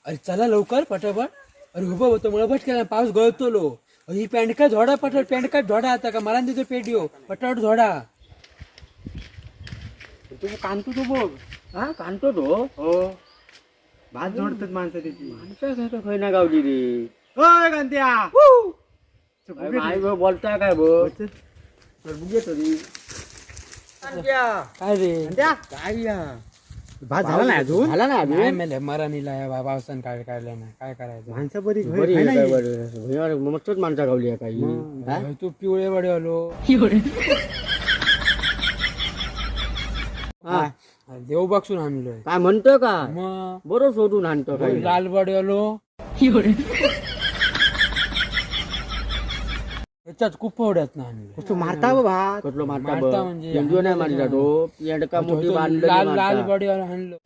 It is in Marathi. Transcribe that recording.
अरे चला लवकर पटापट. अरे उभं होतो मळबट केला पाऊस गळतलो. ही पॅन्ट काय झोडा पटापट पॅन्ट काय झोडा आता का मला देतो पेटिओ पटापट झोडा. तू कांतो तो बघ. हा कांतो तो हो भात जोडतात माणसं त्याची. माणसं खय ना गावली रे. होय कांत्या काय बोलताय काय बघ बघूया तरी. काय रे काय या भात झाला नाही अजून. झाला ना नाही मेले मराठीला या पावसान काय काढलं नाही काय करायचं. माणसं बरी बरी आहे आहे नाही. काय बरं मस्तच माणसं गावली आहे काही हा? तू पिवळे वडे आलो हा. देव बक्षून आणलोय काय म्हणतो का मग बरोबर शोधून आणतो काही लाल वडे आलो याच्यात कुपवड्यात ना आणलं. तू मारता बा भात. कसलो मारता मारता बघ म्हणजे पेंडू नाही मारला तो पेंडका मोठी लाल बांधलं लाल वडे आणलं